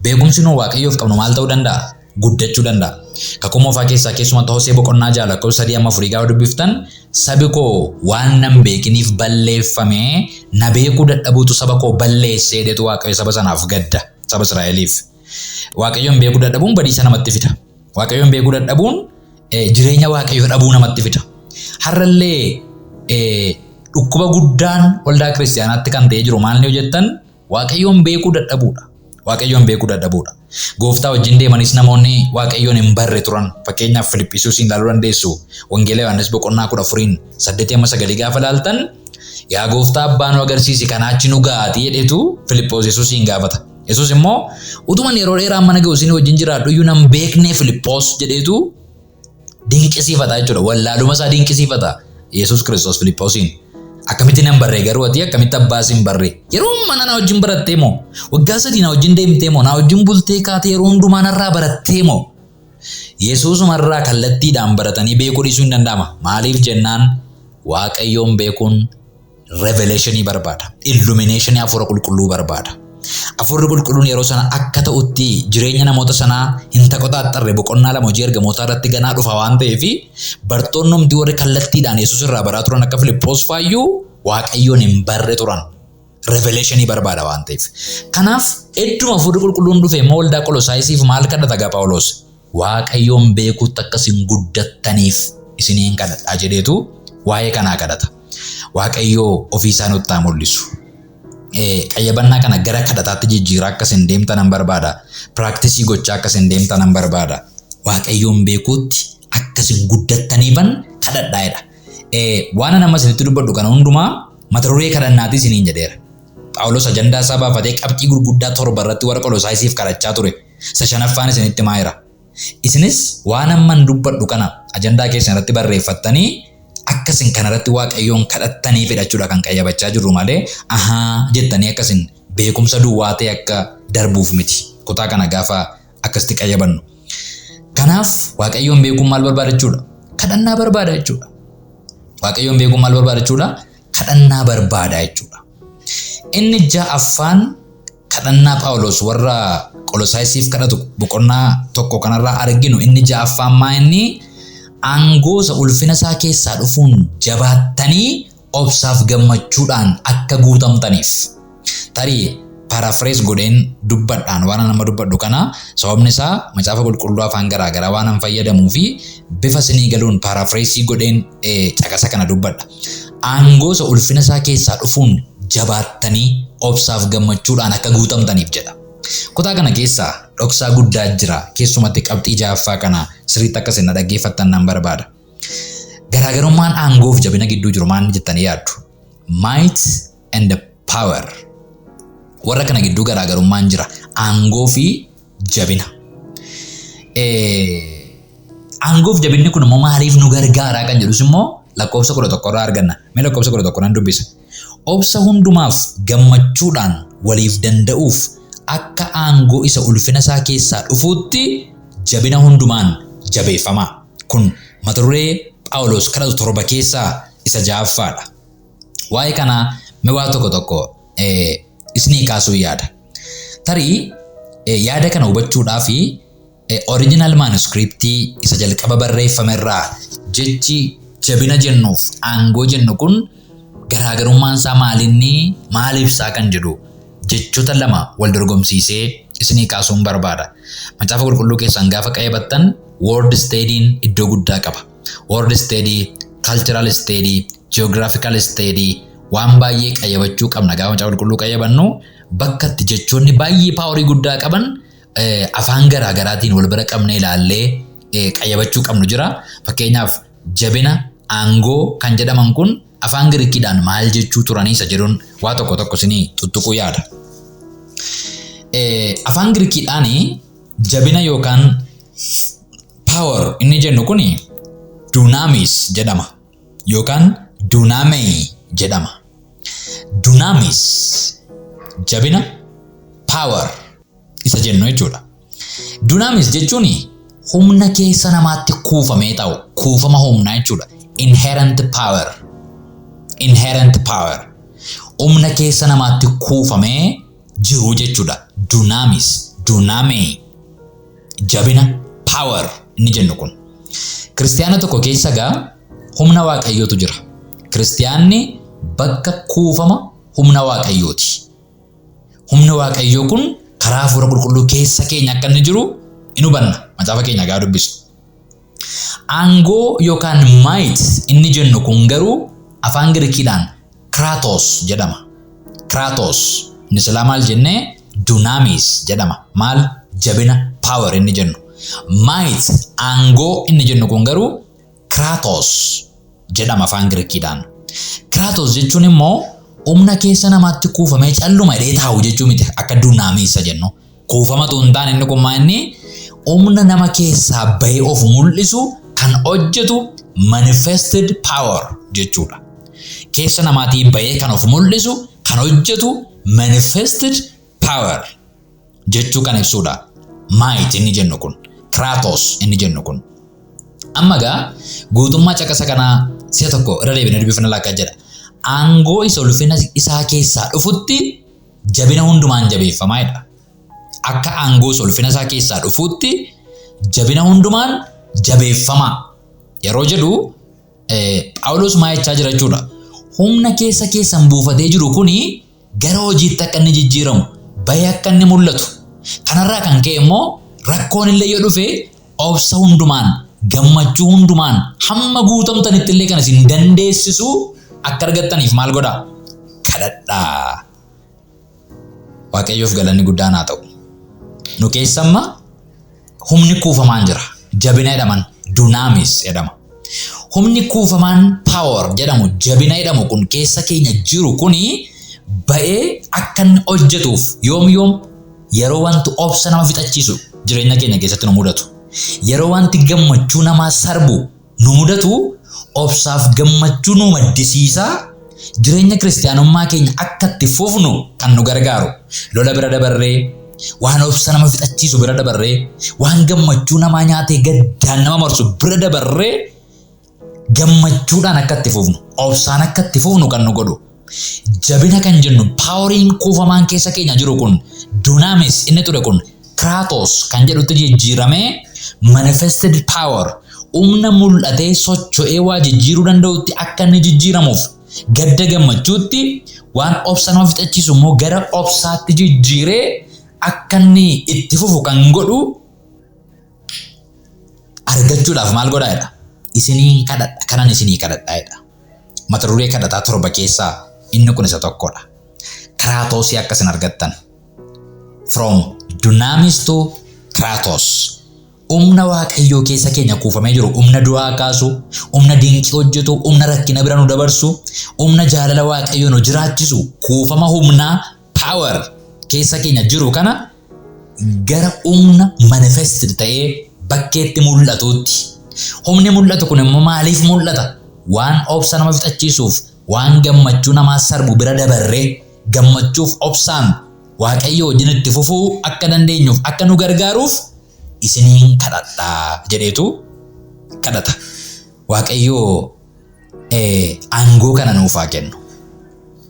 Beekumsi nu Waaqayyoof qabnu maal ta'uu danda'a? Guddachuu danda'a. Kakuu moofaa keessaa keessumatti Hosee boqonnaa 6 lakkoofsa 3-4 gaafa dubbiftan sabi koo waan nan beekiniif balleeffamee na beekuu dadhabuutu saba koo balleessee jedhetu Waaqayyo saba sanaaf gadda saba Israa'eliif. Waaqayyoon beekuu dadhabuun badiisa namatti fida. Waaqayyoon beekuu dadhabuun jireenya Waaqayyoo dhabuu namatti fida. Har'allee dhukkuba guddaan waldaa kiristaanaatti kan ta'ee jiru maal ni hojjettan? Waaqayyoon beekuu dadhabuudha. Waaqayyoon beekuu dadhabuudha. Gooftaa wajjin deemanis namoonni Waaqayyoon hin barre turan. Fakkeenyaaf Filiphisiin ilaaluu dandeessu. Wangeela Yohaannis boqonnaa 14:8-9 gaafa ilaaltan yaa gooftaa abbaa nu agarsiisi kanaa achi nu ga'aatii jedhetu Filiphos Yesuusiin gaafata. Yesuus immoo utuman yeroo dheeraa mana ga'u isin wajjin jiraadhu iyyuu nan beekne Filiphos jedhetu dinqisiifata jechuudha. Wallaaluma isaa dinqisiifata Yesuus Kiristoos Filiphosiin. Akkamitti nan barree garuu ati akkamitti abbaas hin barree? Yeroo mana na wajjin barattee moo? Waggaa 3 na wajjin deemtee moo? Na wajjin bultee kaatee yeroo hundumaa narraa barattee moo? Yesuusumarraa kallattiidhaan baratanii beekuu dhiisuu hin danda'ama. Maaliif jennaan Waaqayyoon beekuun revelationii barbaada. Illuminationii hafuura qulqulluu barbaada. Hafuurri qulqulluun yeroo sana akka ta'utti jireenya namoota sanaa hin taqoxaaxarre boqonnaa 2 hojii ergamootaa irratti ganaa dhufa waan ta'eef bartoonni warri kallattiidhaan Yesuus irraa baraa turan akka Filiphos faayyuu Waaqayyoon hin barre turan. Revelationii barbaada waan ta'eef. Kanaaf hedduma hafuurri qulqulluun dhufe immoo waldaa Qolosaayisiif maal kadhata gaa Phaawulos? waaqayyoon beekuutti akka isin guddattaniif isiniin kadhadhaa jedheetu waa'ee kanaa kadhata. Waaqayyoo ofii isaa nutti haa mul'isu. Qayyabannaa kana gara kadhataatti jijjiiraa akka isin deemtan nan barbaada. Piraaktisii gochaa akka isin deemtan nan barbaada. Waaqayyoon beekuutti akka isin guddattaniifan kadhadhaa'edha. Waan nama isinitti dubbadhu kana hundumaa mata duree kadhannaati isiniin jedheera. Phaawulos ajandaa isaa baafatee qabxii gurguddaa 7 irratti warra Qolosaayiisiif kadhachaa ture. Isa 5ffaan isinitti maayira. Isinis waan amman dubbadhu kana ajandaa keessan irratti barreeffattanii akkasin kanarratti waaqayyoon kadhattanii fedhachuudha kan qayyabachaa jirru malee jettanii akkasin beekumsa duwwaa ta'e akka darbuuf miti. Kutaa kana gaafa akkasitti qayyabannu. Kanaaf waaqayyoon beekuun maal barbaada jechuudha? Kadhannaa barbaada jechuudha. Waaqayyoon beekuun maal barbaada jechuudha? Kadhannaa barbaada jechuudha. Inni 6ffaan kadhannaa Phaawulos warra Qolosaayiisiif kadhatu boqonnaa 1 kanarraa arginu inni 6ffaan maa inni aangoo isa ulfina isaa keessaa dhufuun jabaattanii obsaaf gammachuudhaan akka guutamtaniif. Tarii paraphrase godheen dubbadhaan waan nama dubbadhu kana sababni isaa macaafa qulqulluu afaan garaagaraa waan an fayyadamuu fi bifa isinii galuun paraphrase godheen caqasa kana dubbadha. Aangoo isa ulfina isaa keessaa dhufuun jabaattanii obsaaf gammachuudhaan akka guutamtaniif jedha. Kutaa kana keessaa dhoksaa guddaa jira. Keessumatti qabxii 6ffaa kana sirriitti akka isin dhaggeeffattan nan barbaada. Garaagarummaan aangoo fi jabina gidduu jiru maal jettanii yaaddu? Might and power. Warra kana gidduu garaagarummaan jira. Aangoo fi jabina. Aangoo fi jabinni kun immoo maaliif nu gargaaraa kan jedhus immoo lakkoofsa 11 irraa arganna. Mee lakkoofsa 11 nan dubbisa. Obsa hundumaaf gammachuudhaan waliif danda'uuf akka aangoo isa ulfina isaa keessaa dhufuutti jabina hundumaan jabeeffamaa. Kun mata duree Phaawulos kadhatu 7 keessaa isa 6ffaadha. Waa'ee kanaa mee waa tokko isinii kaasuu yaada. Tarii yaada kana hubachuudhaa fi original manuscriptii isa jalqaba barreeffame irraa jechi jabina jennuuf aangoo jennu kun garaagarummaan isaa maalinni maal ibsaa kan jedhu jechoota 2 wal dorgomsiisee isinii kaasuun barbaada. Macaafa qulqulluu keessan gaafa qayyabattan word study'n iddoo guddaa qaba. Word study, cultural study, geographical study waan baay'ee qayyabachuu qabna. Gaafa macaafa qulqulluu qayyabannu bakka itti jechoonni baay'ee paaworii guddaa qaban afaan garaagaraatiin wal bira qabnee ilaallee qayyabachuu qabnu jira. Fakkeenyaaf jabina aangoo kan jedhaman kun afaan Giriikiidhaan maal jechuu turanii isa jedhuun waa tokko isinii tuttuquu yaada. Afaan Giriikiidhaan jabina yookaan power inni jennu kuni dunamis jedhama yookaan dunamei jedhama. Dunamis jabina power isa jennu jechuudha. Dunamis jechuun humna keessa namaatti kuufamee ta'u kuufama humnaa jechuudha. Inherent power. Inherent power. Humna keessa namaatti kuufamee jiru jechuudha. Dunamis, dunamei. Jabina, power inni jennu kun. Kiristiyaana tokko keessa gaa humna waaqayyootu jira. Kiristiyaanni bakka kuufama humna waaqayyooti. Humna waaqayyoo kun karaa hafuura qulqulluu keessa keenya akka inni jiru in hubanna. Macaafa keenya gaa dubbisu. Aangoo yookaan might inni jennu kun garuu afaan Giriikiidhaan kratos jedhama. Kratos inni silaa maal jennee dunamis jedhama. Maal jabina power inni jennu. Might aangoo inni jennu kun garuu kratos jedhama afaan Giriikiidhaan. Kratos jechuun immoo humna keessa namaatti kuufamee calluma hidhee taa'u jechuu miti akka dunamis jennu. Kuufamatu hin taane inni kun maa inni humna nama keessaa bahee of mul'isu kan hojjetu manifested power jechuudha. Keessa namaatii bahee kan of mul'isu kan hojjetu manifested power jechuu kan ibsuudha. Might inni jennu kun, kratos inni jennu kun. Amma gaa guutummaa caqasa kanaa si'a tokko irra deebinee dubbifna lakkaa jedha. Aangoo isa ulfina isaa keessaa dhufutti jabina hundumaan jabeeffamaa jedha. Akka aangoo isa ulfina isaa keessaa dhufutti jabina hundumaan jabeeffamaa. Yeroo jedhu Phaawulos maa jechaa jira jechuudha. Humna keessan buufatee jiru kuni gara hojiitti akka inni jijjiiramu, bahee akka inni mul'atu. Kanarraa kan ka'e immoo rakkoon illee yoo dhufe obsa hundumaan gammachuu hundumaan hamma guutamtanitti illee kan isin dandeessisu akka argattaniif maal godhaa? Kadhadhaa. Waaqayyoof galanni guddaan haa ta'u. Nu keessamma humni kuufamaan jira. Jabina jedhaman dunaamis jedhama. Humni kuufamaan power jedhamu jabina jedhamu kun keessa keenya jiru kuni ba'ee akka inni hojjetuuf yoom yeroo wanti obsa nama fixachiisu jireenya keenya keessatti nu mudatu. Yeroo wanti gammachuu namaa sarbu nu mudatu obsaaf gammachuu nu maddisiisaa jireenya kiristaanummaa keenya akka itti fufnu kan nu gargaaru. Lola bira dabarree waan obsa nama fixachiisu bira dabarree waan gammachuu namaa nyaatee gaddaan nama marsu bira dabarree gammachuudhaan akka itti fufnu obsaan akka itti fufnu kan nu godhu. Jabina kan jennu paaworiin kuufamaan keessa keenya jiru kun dunaamis inni ture kun Kratos kan jedhutti jijjiiramee manifested power humna mul'atee socho'ee waa jijjiiruu danda'utti akka inni jijjiiramuuf gadda gammachuutti waan obsa nama fixachiisu immoo gara obsaatti jijjiiree akka inni itti fufu kan godhu argachuudhaaf maal godhaadha? Isinii kadhadha. Kanan isinii kadhadhaadha. Mata duree kadhataa 7 keessaa inni kun isa tokkodha. Kratos akkasin argattan. From dunamis to Kratos. Humna Waaqayyoo keessa keenya kuufamee jiru, humna du'aa kaasu, humna dinqii hojjetu, humna rakkina bira nu dabarsu, humna jaalala Waaqayyoo nu jiraachisu, kuufama humnaa power keessa keenya jiru kana gara humna manifested ta'ee bakkeetti mul'atuutti. Humni mul'atu kun immoo maaliif mul'ata? Waan obsa nama fixachiisuuf, waan gammachuu namaa sarbu bira dabarree gammachuuf obsaan Waaqayyoo wajjin itti fufuu akka dandeenyuuf akka nu gargaaruuf isiniin kadhadhaa jedheetu kadhata. Waaqayyoo aangoo kana nuuf haa kennu.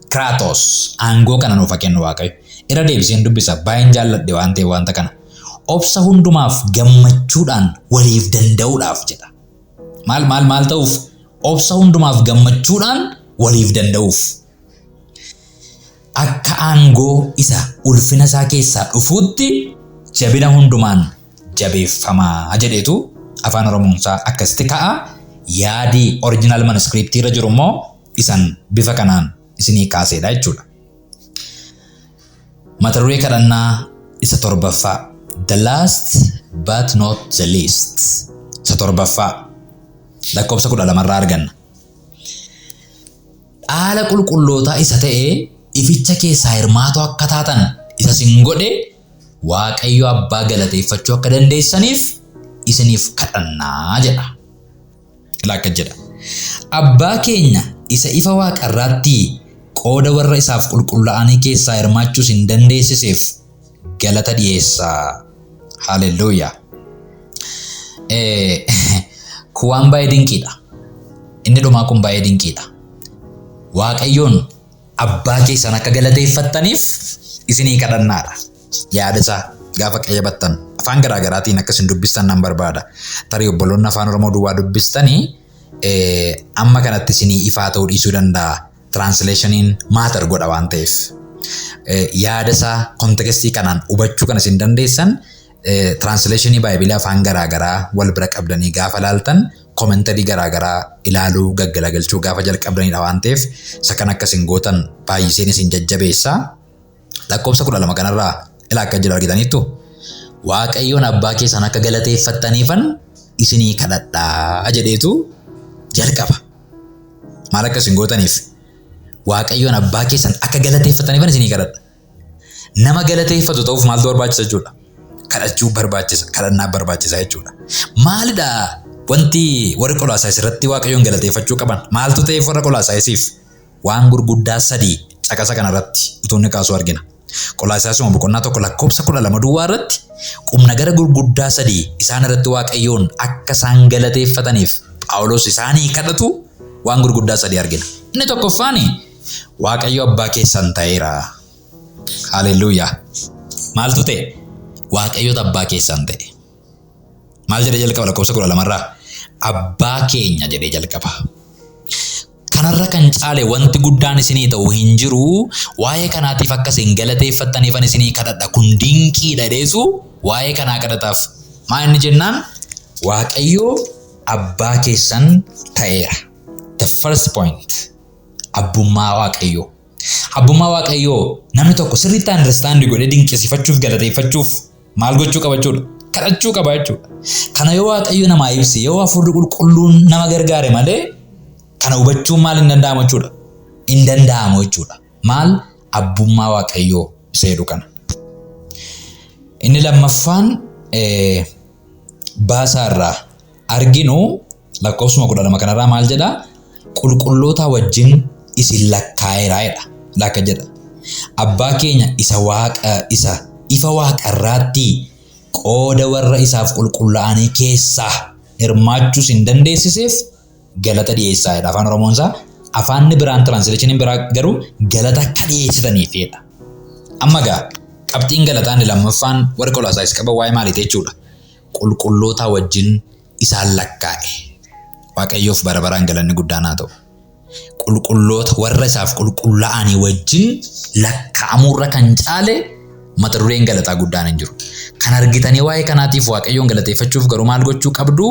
Kratos aangoo kana nuuf haa kennu Waaqayyo. Irra deebiseen dubbisa baay'een jaalladhe waan ta'eef wanta kana. Obsa hundumaaf gammachuudhaan waliif danda'uudhaaf jedha. Maal ta'uuf? Obsa hundumaaf gammachuudhaan waliif danda'uuf. Akka aangoo isa ulfina isaa keessaa dhufuutti jabina hundumaan jabeeffamaa jedheetu afaan Oromoonsaa akkasitti ka'a. Yaadi original manuscript irra jiru immoo isan bifa kanaan isinii kaaseedha jechuudha. Mata duree kadhannaa isa 7ffaa. The last but not the least. Isa 7ffaa. Lakkoofsa 12 irraa arganna. Dhaala qulqullootaa isa ta'ee ificha keessaa hirmaatoo akka taatan isa sin godhe Waaqayyo Abbaa galateeffachuu akka dandeessaniif isiniif kadhannaa jedha. Ilaa jedha. Abbaa keenya isa ifa waaqarraatti qooda warra isaaf qulqullaa'anii keessaa hirmaachuu sin dandeessiseef galata dhiyeessaa. Hallelujah. Kuwaan baay'ee dinqiidha. Inni dhumaa kun baay'ee dinqiidha. Waaqayyoon abbaa keessan akka galateeffattaniif isinii kadhannaadha. Yaada isaa gaafa qayyabattan afaan garaagaraatiin akkasin dubbistan nan barbaada. Tarii obboloonni afaan Oromoo duwwaa dubbistanii amma kanatti isinii ifaa ta'uu dhiisuu danda'a. Translationiin maatar godha waan ta'eef. Yaada isaa kontekstii kanaan hubachuu kan isin dandeessan translationii Baayibilii afaan garaagaraa wal bira qabdanii gaafa laaltan koomentarii garaagaraa ilaaluu gaggalagalchuu gaafa jalqabdanidha waan ta'eef isa kan akkasin gootan baay'iseen isin jajjabeessaa. Lakkoofsa 12 kanarraa ilaa akka jiru argitaniittu Waaqayyoon abbaa keessan akka galateeffattaniifan isinii kadhadhaa jedheetu jalqaba. Maal akkasin gootaniif Waaqayyoon abbaa keessan akka galateeffattaniifan isinii kadhadha. Nama galateeffatu ta'uuf maaltu barbaachisa jechuudha? Kadhachuu barbaachisa, kadhannaa barbaachisa jechuudha. Maalidha wanti warri Qolaasaayis irratti Waaqayyoon galateeffachuu qaban? Maaltu ta'eef warra Qolaasaayisiif? Waan gurguddaa 3 caqasa kanarratti utuu inni kaasuu argina. Qolaasaayisuma boqonnaa 1 lakkoofsa 12 duwwaa irratti qubna gara gurguddaa 3 isaan irratti Waaqayyoon akka isaan galateeffataniif Phaawulos isaanii kadhatu waan gurguddaa 3 argina. Inni tokkoffaani Waaqayyo abbaa keessan ta'eera. Hallelujah. Maaltu ta'e? Waaqayyoota abbaa keessan ta'e. Maal jedhee jalqaba lakkoofsa 12 irraa? Abbaa keenya jedhee jalqaba. Kanarra kan caale wanti guddaan isinii ta'u hin jiru. Waa'ee kanaatiif akkasiin galateeffattaniifan isinii kadhadha. Kun dinqiidha deesu waa'ee kanaa kadhataaf. Maa inni jennaan Waaqayyoo abbaa keessan ta'eera. The first point. Abbummaa Waaqayyoo. Abbummaa Waaqayyoo namni tokko sirriitti understand godhee dinqisiifachuuf galateeffachuuf maal gochuu qaba jechuudha? Kadhachuu qaba jechuudha. Kana yoo Waaqayyo namaa ibse yoo Hafuurri Qulqulluun nama gargaare malee kana hubachuun maal hin danda'amu jechuudha? Hin danda'amu jechuudha. Maal abbummaa Waaqayyoo seedu kana. Inni lammaffaan baasaarraa arginu lakkoofsuma 12 kanarraa maal jedhaa? Qulqulloota wajjin isin lakkaa'eeraa jedha. Lakka jedha. Abbaa keenya isa ifa waaqarraatti qooda warra isaaf qulqullaa'anii keessaa hirmaachuus hin dandeessiseef galata dhiyeessaa jedha. Afaan Oromoon isaa afaanni biraan translationin biraa garuu galata akka dhiyeessitaniif jedha. Amma gaa qabxiin galataan lammaffaan warra Qolaasaayis qaba waa'ee maaliiti jechuudha? Qulqulloota wajjin isaan lakkaa'e. Waaqayyoof bara baraan galanni guddaan haa ta'u. Qulqulloota warra isaaf qulqullaa'anii wajjin lakkaa'amuurra kan caale mata dureen galataa guddaan hin jiru. Kan argitanii waa'ee kanaatiif Waaqayyoon galateeffachuuf garuu maal gochuu qabdu?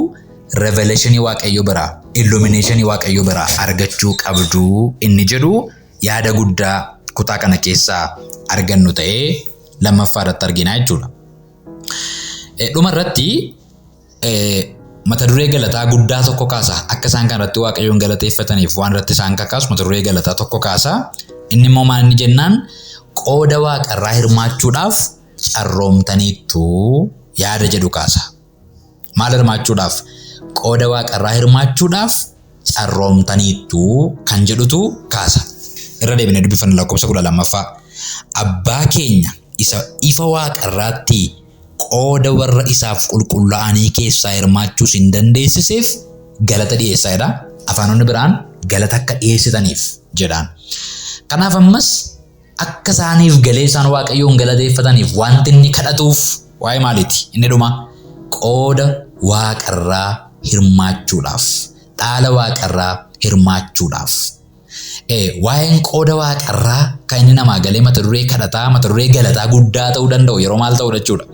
Revelationii Waaqayyoo biraa, illuminationii Waaqayyoo biraa argachuu qabdu inni jedhu yaada guddaa kutaa kana keessaa argannu ta'ee lammaffaa irratti arginaa jechuudha. Dhuma irratti mata duree galataa guddaa tokko kaasa. Akka isaan kanarratti Waaqayyoon galateeffataniif waan irratti isaan kakaasu mata duree galataa tokko kaasa. Inni immoo maal inni jennaan? Qooda waaqarraa hirmaachuudhaaf carroomtaniittu yaada jedhu kaasa. Maal hirmaachuudhaaf? Qooda waaqarraa hirmaachuudhaaf carroomtaniittu kan jedhutu kaasa. Irra deebinee dubbifanna lakkoofsa 12ffaa. Abbaa keenya isa ifa waaqarraatti qooda warra isaaf qulqullaa'anii keessaa hirmaachuus hin dandeessiseef galata dhiyeessaa jedha. Afaanonni biraan galata akka dhiyeessitaniif jedhaan. Kanaaf ammas akka isaaniif galee isaan Waaqayyoon galateeffataniif wanti inni kadhatuuf waa'ee maaliiti? Inni dhuma qooda waaqarraa hirmaachuudhaaf, dhaala waaqarraa hirmaachuudhaaf. Waa'een qooda waaqarraa kan inni namaa galee mata duree kadhataa, mata duree galataa guddaa ta'uu danda'u yeroo maal ta'u jechuudha.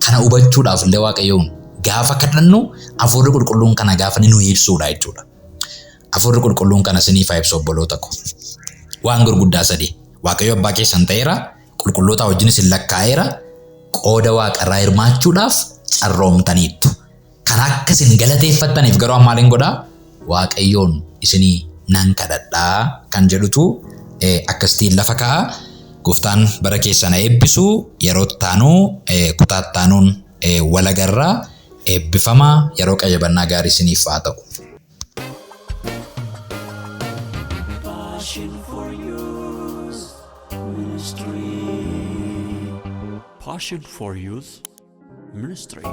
Kana hubachuudhaaf illee Waaqayyoon gaafa kadhannu Hafuurri Qulqulluun kana gaafa nu ibsuudha jechuudha. Hafuurri Qulqulluun kana isiniif haa ibsu obboloota ko. Waan gurguddaa sadii. Waaqayyo abbaa keessan ta'eera, qulqulloota wajjin isin lakkaa'eera, qooda waaqarraa hirmaachuudhaaf carroomtaniittu. Kan akka isin galateeffattaniif garuu maaliin godhaa? Waaqayyoon isinii nan kadhadhaa kan jedhutu akkasitiin lafa kaa'a. Gooftaan bara keessan eebbisu yeroo taanuu kutaa taanuun wal agarraa eebbifama yeroo qayyabannaa gaarii isiniif haa ta'u.
Passion for Youth Ministry.